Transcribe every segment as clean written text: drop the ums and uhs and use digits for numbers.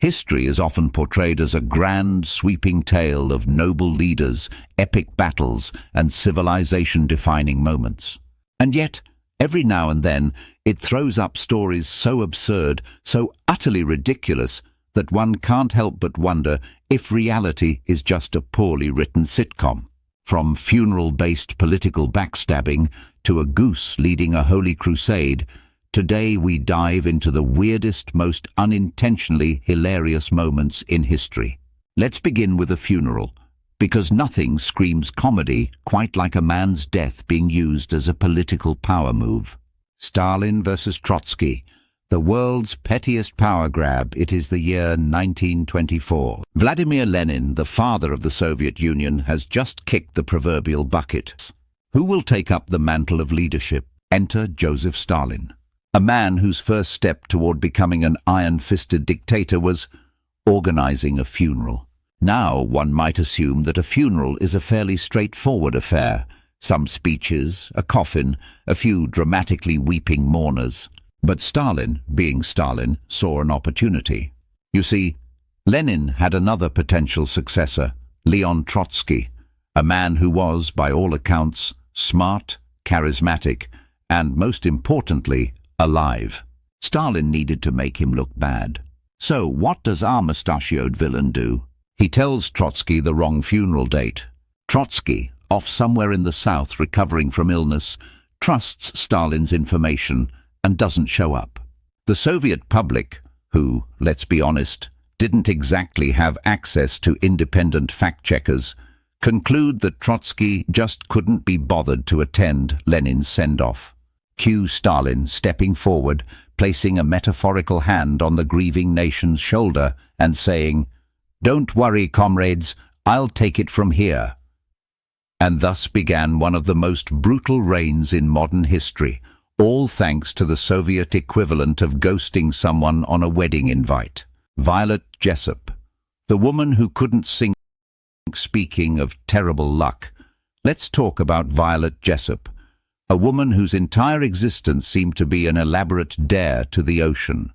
History is often portrayed as a grand, sweeping tale of noble leaders, epic battles, and civilization-defining moments. And yet, every now and then, it throws up stories so absurd, so utterly ridiculous, that one can't help but wonder if reality is just a poorly written sitcom. From funeral-based political backstabbing to a goose leading a holy crusade, today we dive into the weirdest, most unintentionally hilarious moments in history. Let's begin with a funeral, because nothing screams comedy quite like a man's death being used as a political power move. Stalin versus Trotsky, the world's pettiest power grab. It is the year 1924. Vladimir Lenin, the father of the Soviet Union, has just kicked the proverbial bucket. Who will take up the mantle of leadership? Enter Joseph Stalin, a man whose first step toward becoming an iron-fisted dictator was organizing a funeral. Now one might assume that a funeral is a fairly straightforward affair. Some speeches, a coffin, a few dramatically weeping mourners. But Stalin, being Stalin, saw an opportunity. You see, Lenin had another potential successor, Leon Trotsky, a man who was, by all accounts, smart, charismatic, and, most importantly, alive. Stalin needed to make him look bad. So what does our mustachioed villain do? He tells Trotsky the wrong funeral date. Trotsky, off somewhere in the south recovering from illness, trusts Stalin's information and doesn't show up. The Soviet public, who, let's be honest, didn't exactly have access to independent fact-checkers, conclude that Trotsky just couldn't be bothered to attend Lenin's send-off. Cue Stalin stepping forward, placing a metaphorical hand on the grieving nation's shoulder and saying, "Don't worry, comrades, I'll take it from here." And thus began one of the most brutal reigns in modern history, all thanks to the Soviet equivalent of ghosting someone on a wedding invite. Violet Jessup, the woman who couldn't sing. Speaking of terrible luck, let's talk about Violet Jessup, a woman whose entire existence seemed to be an elaborate dare to the ocean.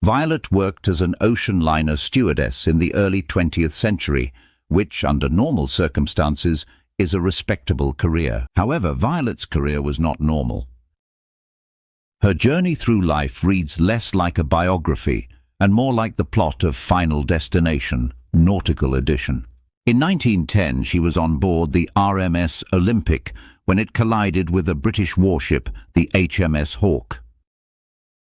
Violet worked as an ocean liner stewardess in the early 20th century, which, under normal circumstances, is a respectable career. However, Violet's career was not normal. Her journey through life reads less like a biography and more like the plot of Final Destination, Nautical Edition. In 1910, she was on board the RMS Olympic when it collided with a British warship, the HMS Hawke.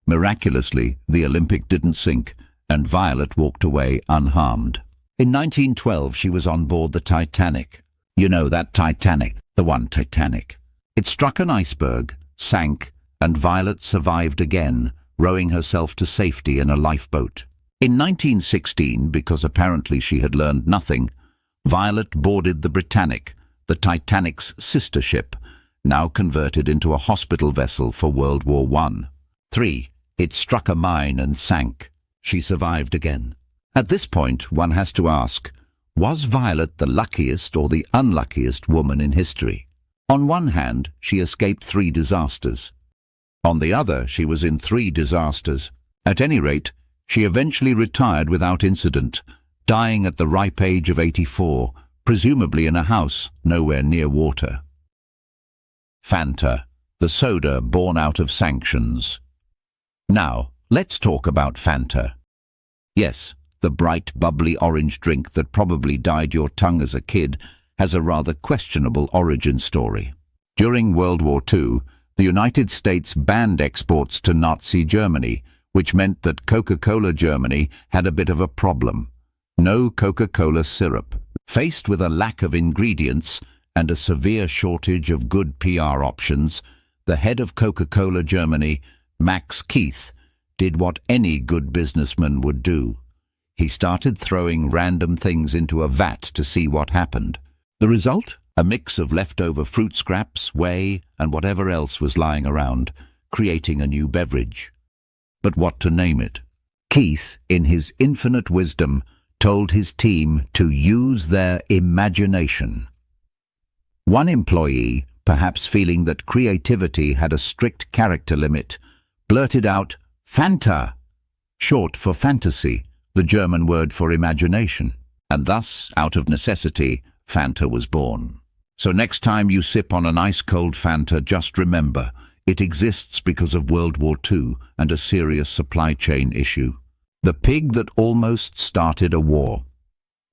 Miraculously, the Olympic didn't sink, and Violet walked away unharmed. In 1912, she was on board the Titanic. You know, that Titanic, the one Titanic. It struck an iceberg, sank, and Violet survived again, rowing herself to safety in a lifeboat. In 1916, because apparently she had learned nothing, Violet boarded the Britannic, the Titanic's sister ship, now converted into a hospital vessel for World War I. 3. It struck a mine and sank. She survived again. At this point, one has to ask, was Violet the luckiest or the unluckiest woman in history? On one hand, she escaped 3 disasters. On the other, she was in 3 disasters. At any rate, she eventually retired without incident, dying at the ripe age of 84, presumably in a house nowhere near water. Fanta, the soda born out of sanctions. Now, let's talk about Fanta. Yes, the bright, bubbly orange drink that probably dyed your tongue as a kid has a rather questionable origin story. During World War II, the United States banned exports to Nazi Germany, which meant that Coca-Cola Germany had a bit of a problem. No Coca-Cola syrup. Faced with a lack of ingredients and a severe shortage of good PR options, the head of Coca-Cola Germany, Max Keith, did what any good businessman would do. He started throwing random things into a vat to see what happened. The result? A mix of leftover fruit scraps, whey, and whatever else was lying around, creating a new beverage. But what to name it? Keith, in his infinite wisdom, told his team to use their imagination. One employee, perhaps feeling that creativity had a strict character limit, blurted out, "Fanta," short for fantasy, the German word for imagination. And thus, out of necessity, Fanta was born. So next time you sip on an ice-cold Fanta, just remember, it exists because of World War II and a serious supply chain issue. The pig that almost started a war.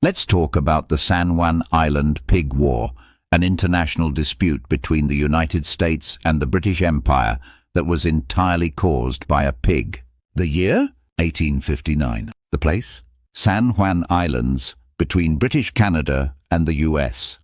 Let's talk about the San Juan Island Pig War, an international dispute between the United States and the British Empire that was entirely caused by a pig. The year? 1859. The place? San Juan Islands, between British Canada and the US.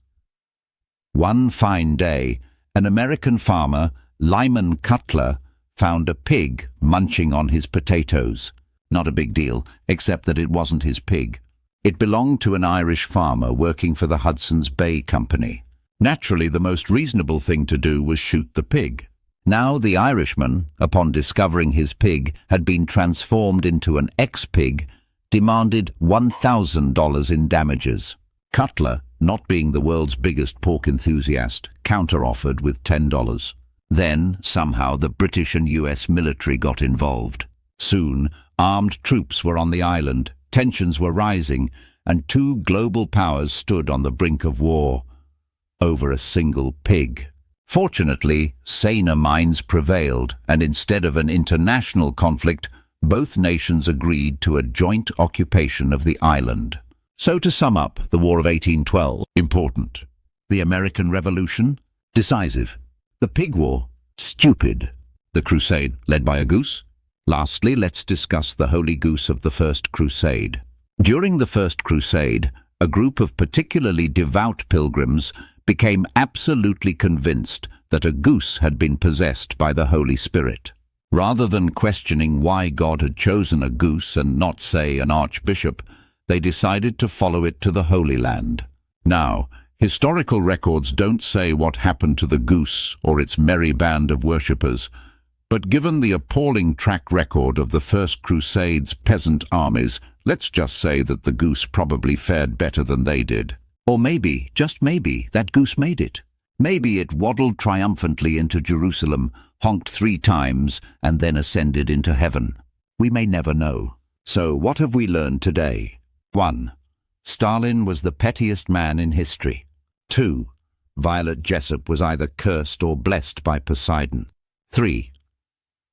One fine day, an American farmer, Lyman Cutler, found a pig munching on his potatoes. Not a big deal, except that it wasn't his pig. It belonged to an Irish farmer working for the Hudson's Bay Company. Naturally, the most reasonable thing to do was shoot the pig. Now the Irishman, upon discovering his pig had been transformed into an ex-pig, demanded $1,000 in damages. Cutler, not being the world's biggest pork enthusiast, counter-offered with $10. Then, somehow, the British and US military got involved. Soon, armed troops were on the island, tensions were rising, and two global powers stood on the brink of war over a single pig. Fortunately, saner minds prevailed, and instead of an international conflict, both nations agreed to a joint occupation of the island. So to sum up, the War of 1812, important. The American Revolution, decisive. The Pig War, stupid. The Crusade, led by a goose. Lastly, let's discuss the Holy Goose of the First Crusade. During the First Crusade, a group of particularly devout pilgrims became absolutely convinced that a goose had been possessed by the Holy Spirit. Rather than questioning why God had chosen a goose and not, say, an archbishop, they decided to follow it to the Holy Land. Now, historical records don't say what happened to the goose or its merry band of worshippers, but given the appalling track record of the First Crusade's peasant armies, let's just say that the goose probably fared better than they did. Or maybe, just maybe, that goose made it. Maybe it waddled triumphantly into Jerusalem, honked 3 times, and then ascended into heaven. We may never know. So what have we learned today? 1. Stalin was the pettiest man in history. 2. Violet Jessup was either cursed or blessed by Poseidon. 3.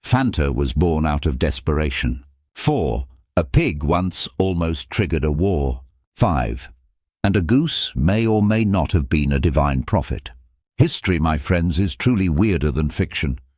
Fanta was born out of desperation. 4. A pig once almost triggered a war. 5. And a goose may or may not have been a divine prophet. History, my friends, is truly weirder than fiction.